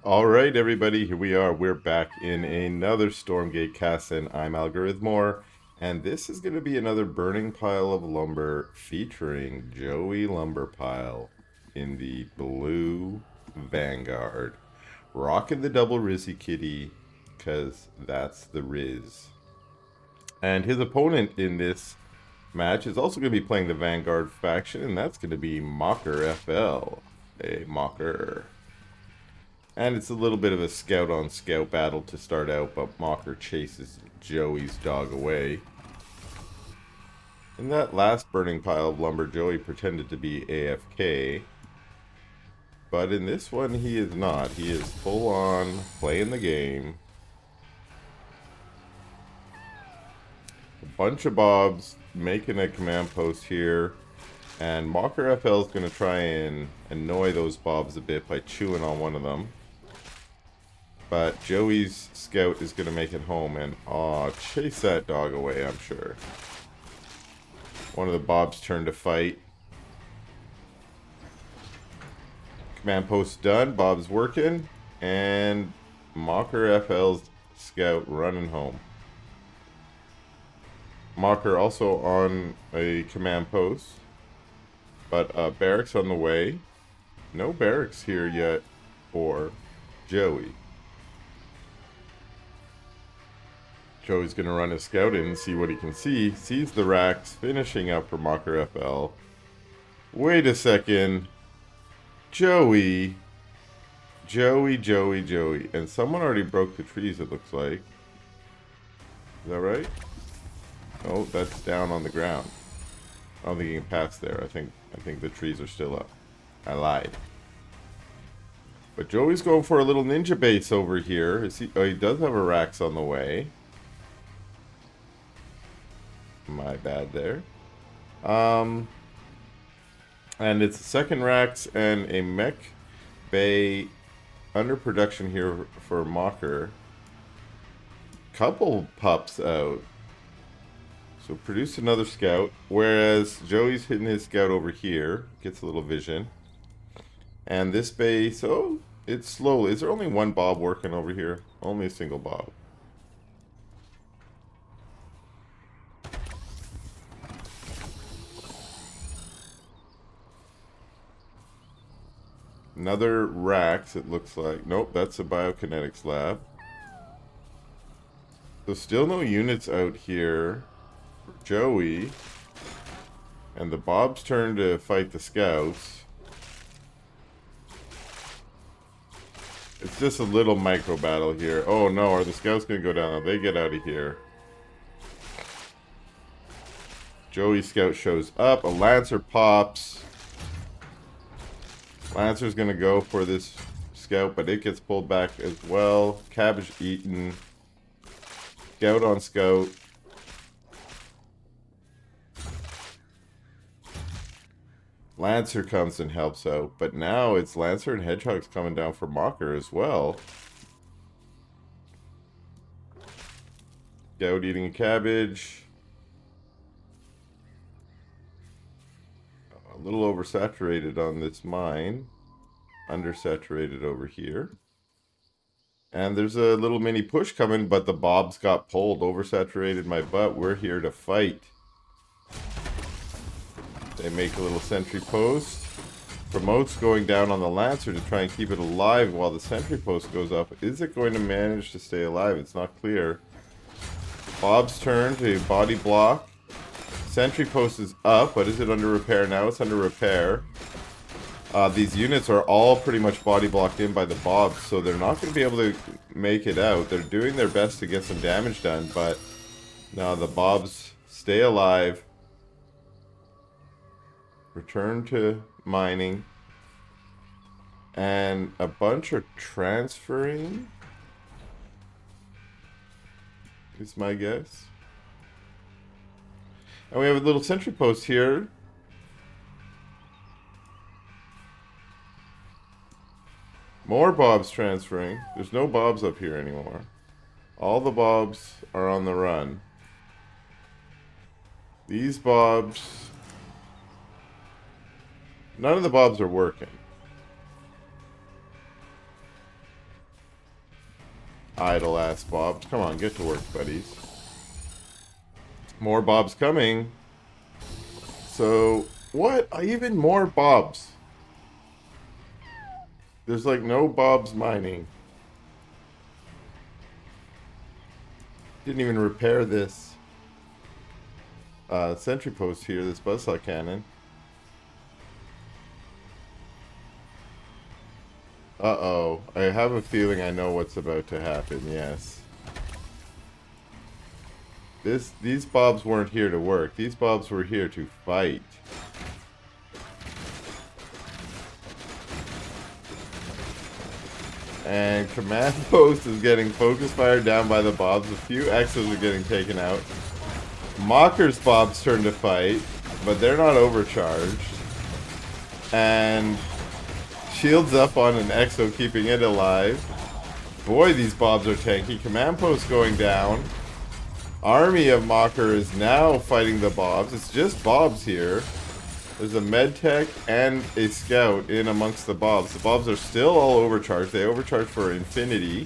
All right, everybody, here we are. We're back in another Stormgate cast, and I'm Algorithmore. And this is going to be another burning pile of lumber featuring Joey Lumberpile in the blue Vanguard. Rocking the double Rizzy kitty, because that's the Riz. And his opponent in this match is also going to be playing the Vanguard faction, and that's going to be macherfl. Hey, Macher. And it's a little bit of a scout on scout battle to start out, but Mocker chases Joey's dog away. In that last burning pile of lumber, Joey pretended to be AFK. But in this one, he is not. He is full on playing the game. A bunch of bobs making a command post here. And Mocker FL is going to try and annoy those bobs a bit by chewing on one of them. But Joey's scout is going to make it home and, chase that dog away, I'm sure. One of the bobs turn to fight. Command post done, bob's working, and Mocker FL's scout running home. Mocker also on a command post, but barracks on the way. No barracks here yet for Joey. Joey's going to run his scout in and see what he can see. Sees the racks finishing up for Mocker FL. Wait a second. Joey. And someone already broke the trees, it looks like. Is that right? Oh, that's down on the ground. I don't think you can pass there. I think the trees are still up. I lied. But Joey's going for a little ninja base over here. Oh, he does have a racks on the way. My bad there. And it's a second racks and a mech bay under production here for Mocker. Couple pups out. So produce another scout. Whereas Joey's hitting his scout over here. Gets a little vision. And this base, it's slowly. Is there only one bob working over here? Only a single bob. Another racks, it looks like. Nope, that's a biokinetics lab. So still no units out here for Joey. And the Bob's turn to fight the scouts. It's just a little micro battle here. Oh no, are the scouts going to go down? They get out of here. Joey's scout shows up. A Lancer pops. Lancer's going to go for this scout, but it gets pulled back as well. Cabbage eaten. Scout on scout. Lancer comes and helps out, but now it's Lancer and Hedgehog's coming down for Mocker as well. Scout eating a cabbage. A little oversaturated on this mine. Undersaturated over here. And there's a little mini push coming, but the Bobs got pulled. Oversaturated my butt. We're here to fight. They make a little sentry post. Promotes going down on the Lancer to try and keep it alive while the sentry post goes up. Is it going to manage to stay alive? It's not clear. Bob's turn to body block. Sentry post is up, but is it under repair now? It's under repair. These units are all pretty much body blocked in by the Bobs, so they're not going to be able to make it out. They're doing their best to get some damage done, but now the Bobs stay alive. Return to mining. And a bunch are transferring, is my guess. And we have a little sentry post here. More Bobs transferring. There's no Bobs up here anymore. All the Bobs are on the run. These Bobs... None of the Bobs are working. Idle ass bobs. Come on, get to work, buddies. More bobs coming. So, what? Even more bobs. There's like no bobs mining. Didn't even repair this sentry post here, this buzzsaw cannon. Uh-oh. I have a feeling I know what's about to happen, yes. These bobs weren't here to work. These bobs were here to fight. And command post is getting focus fired down by the bobs. A few Exos are getting taken out. Macher's bobs turn to fight, but they're not overcharged. And shields up on an Exo, keeping it alive. Boy, these bobs are tanky. Command post going down. Army of Macher is now fighting the bobs. It's just bobs here. There's a medtech and a scout in amongst the bobs. The bobs are still all overcharged. They overcharge for infinity.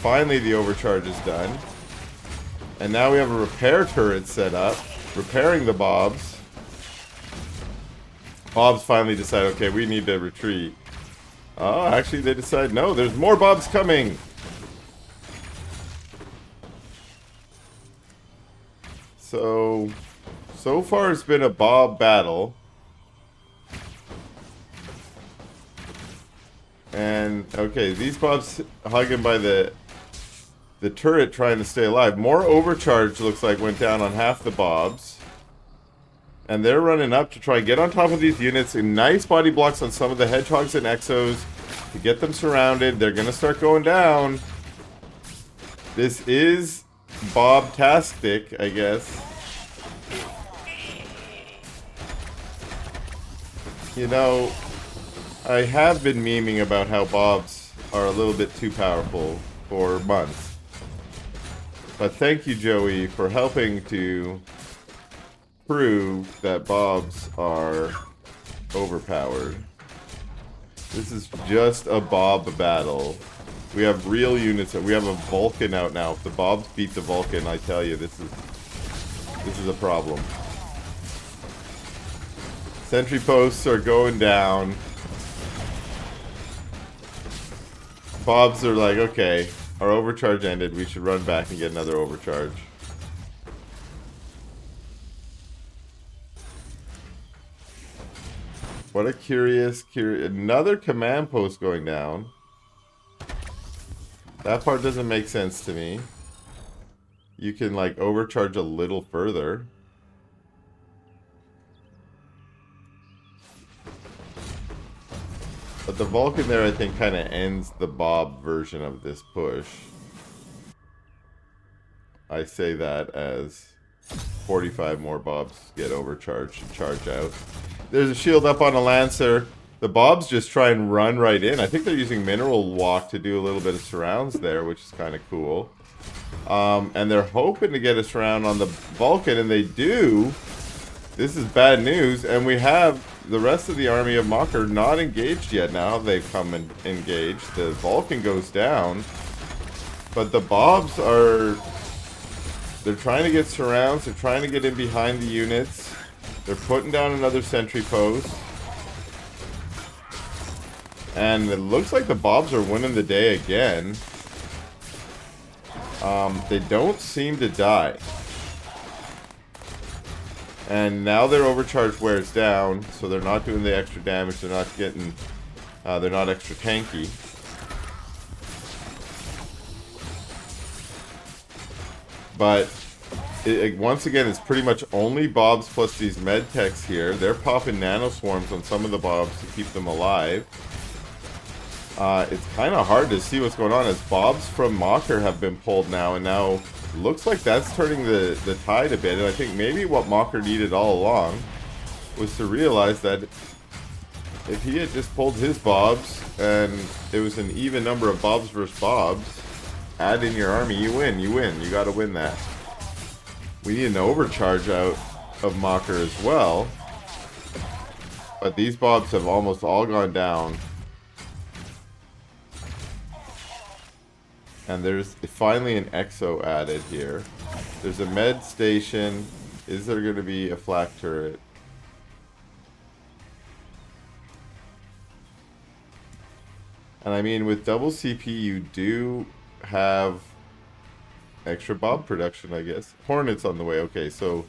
Finally, the overcharge is done. And now we have a repair turret set up, repairing the bobs. Bobs finally decide, okay, we need to retreat. Oh, actually they decide, no, there's more bobs coming. So far it's been a bob battle. And, okay, these bobs hugging by the turret trying to stay alive. More overcharge, looks like, went down on half the bobs. And they're running up to try and get on top of these units. And nice body blocks on some of the hedgehogs and exos to get them surrounded. They're going to start going down. This is Bob-tastic, I guess. You know, I have been memeing about how bobs are a little bit too powerful for months. But thank you, Joey, for helping to prove that bobs are overpowered. This is just a bob battle. We have real units. We have a Vulcan out now. If the bobs beat the Vulcan, I tell you, this is a problem. Sentry posts are going down. Bobs are like, okay, our overcharge ended. We should run back and get another overcharge. What a curious... Another command post going down. That part doesn't make sense to me. You can, like, overcharge a little further. But the Vulcan there, I think, kind of ends the Bob version of this push. I say that as 45 more Bobs get overcharged and charge out. There's a shield up on a Lancer. The Bobs just try and run right in. I think they're using Mineral Walk to do a little bit of surrounds there, which is kind of cool. And they're hoping to get a surround on the Vulcan, and they do. This is bad news, and we have the rest of the army of Macher not engaged yet. Now they've come and engaged. The Vulcan goes down, but the Bobs are... They're trying to get surrounds. They're trying to get in behind the units. They're putting down another sentry post. And it looks like the Bobs are winning the day again. They don't seem to die. And now their overcharge wears down, so they're not doing the extra damage. They're not getting... they're not extra tanky. But once again, it's pretty much only Bobs plus these medtechs here. They're popping nanoswarms on some of the Bobs to keep them alive. It's kind of hard to see what's going on as Bobs from Macher have been pulled now, and now looks like that's turning the tide a bit. And I think maybe what Macher needed all along was to realize that if he had just pulled his Bobs and it was an even number of Bobs versus Bobs, add in your army, you win. You gotta win that. We need an overcharge out of Macher as well. But these Bobs have almost all gone down. And there's finally an exo added here. There's a med station. Is there going to be a flak turret? And I mean, with double CP, you do have extra bob production, I guess. Hornets on the way. Okay, so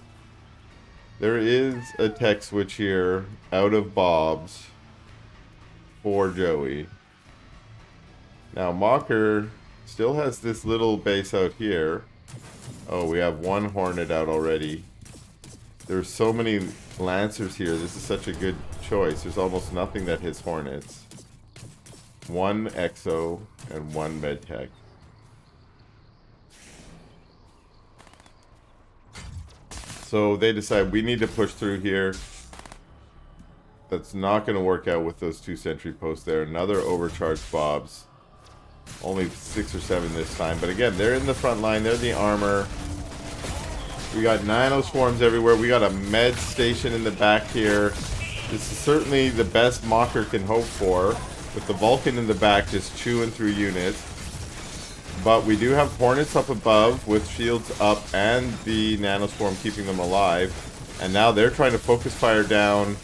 there is a tech switch here out of bobs for Joey. Now, Macher still has this little base out here. Oh, we have one Hornet out already. There's so many Lancers here. This is such a good choice. There's almost nothing that hits Hornets. One Exo and one Medtech. So they decide we need to push through here. That's not going to work out with those 2 sentry posts there. Another overcharged bobs. Only 6 or 7 this time. But again, they're in the front line. They're the armor. We got nano swarms everywhere. We got a med station in the back here. This is certainly the best Macher can hope for. With the Vulcan in the back just chewing through units. But we do have Hornets up above with shields up and the nanoswarm keeping them alive. And now they're trying to focus fire down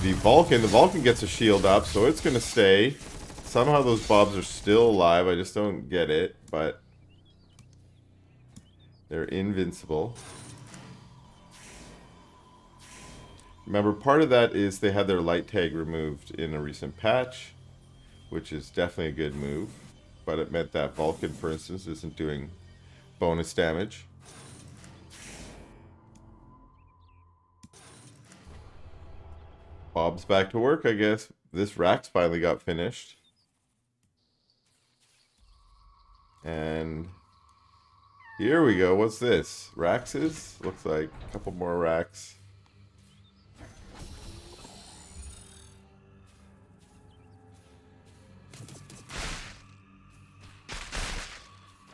the Vulcan. The Vulcan gets a shield up, so it's going to stay. Somehow those bobs are still alive. I just don't get it, but they're invincible. Remember, part of that is they had their light tag removed in a recent patch, which is definitely a good move. But it meant that Vulcan, for instance, isn't doing bonus damage. Bob's back to work, I guess. This Rax finally got finished. And here we go. What's this? Raxes? Looks like a couple more Rax.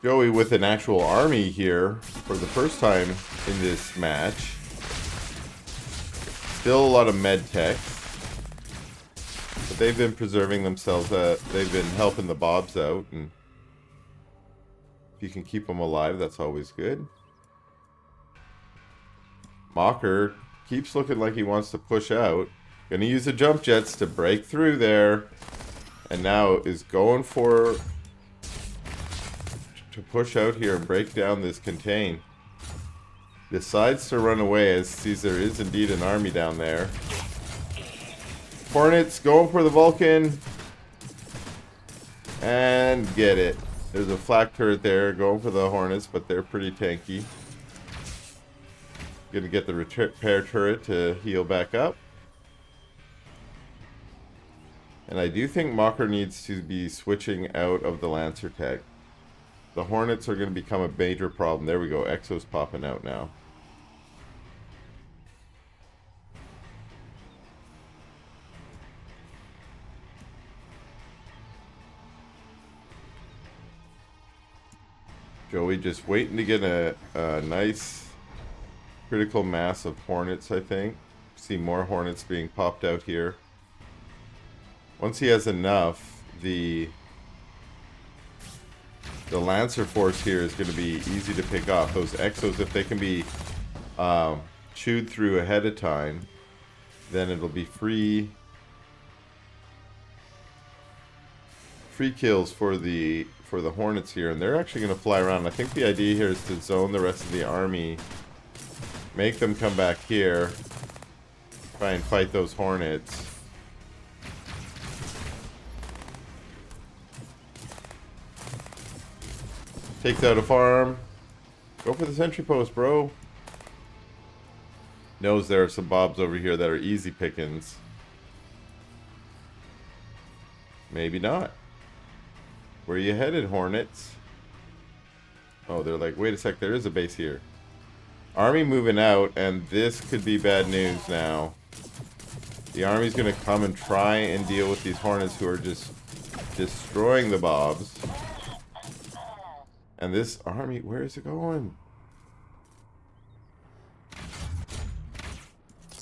Joey with an actual army here for the first time in this match. Still a lot of med tech. But they've been preserving themselves. They've been helping the bobs out. And if you can keep them alive, that's always good. Macher keeps looking like he wants to push out. Gonna use the jump jets to break through there. And now is going for... to push out here and break down this contain. Decides to run away as sees there is indeed an army down there. Hornets going for the Vulcan. And get it. There's a flak turret there going for the Hornets, but they're pretty tanky. Gonna get the repair turret to heal back up. And I do think Macher needs to be switching out of the Lancer tag. The Hornets are going to become a major problem. There we go. Exo's popping out now. Joey just waiting to get a nice critical mass of Hornets, I think. See more Hornets being popped out here. Once he has enough, the Lancer force here is going to be easy to pick off. Those Exos, if they can be chewed through ahead of time, then it'll be free kills for the Hornets here. And they're actually going to fly around. I think the idea here is to zone the rest of the army, make them come back here, try and fight those Hornets. Takes out a farm. Go for the sentry post, bro. Knows there are some bobs over here that are easy pickings. Maybe not. Where you headed, Hornets? Oh, they're like, wait a sec, there is a base here. Army moving out, and this could be bad news now. The army's gonna come and try and deal with these Hornets who are just destroying the bobs. And this army, where is it going?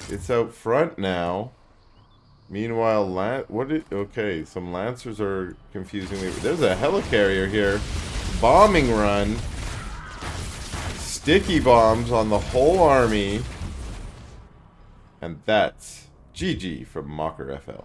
It's out front now. Meanwhile, okay, some Lancers are confusingly... There's a helicarrier here. bombing run. Sticky bombs on the whole army. And that's GG from macherfl.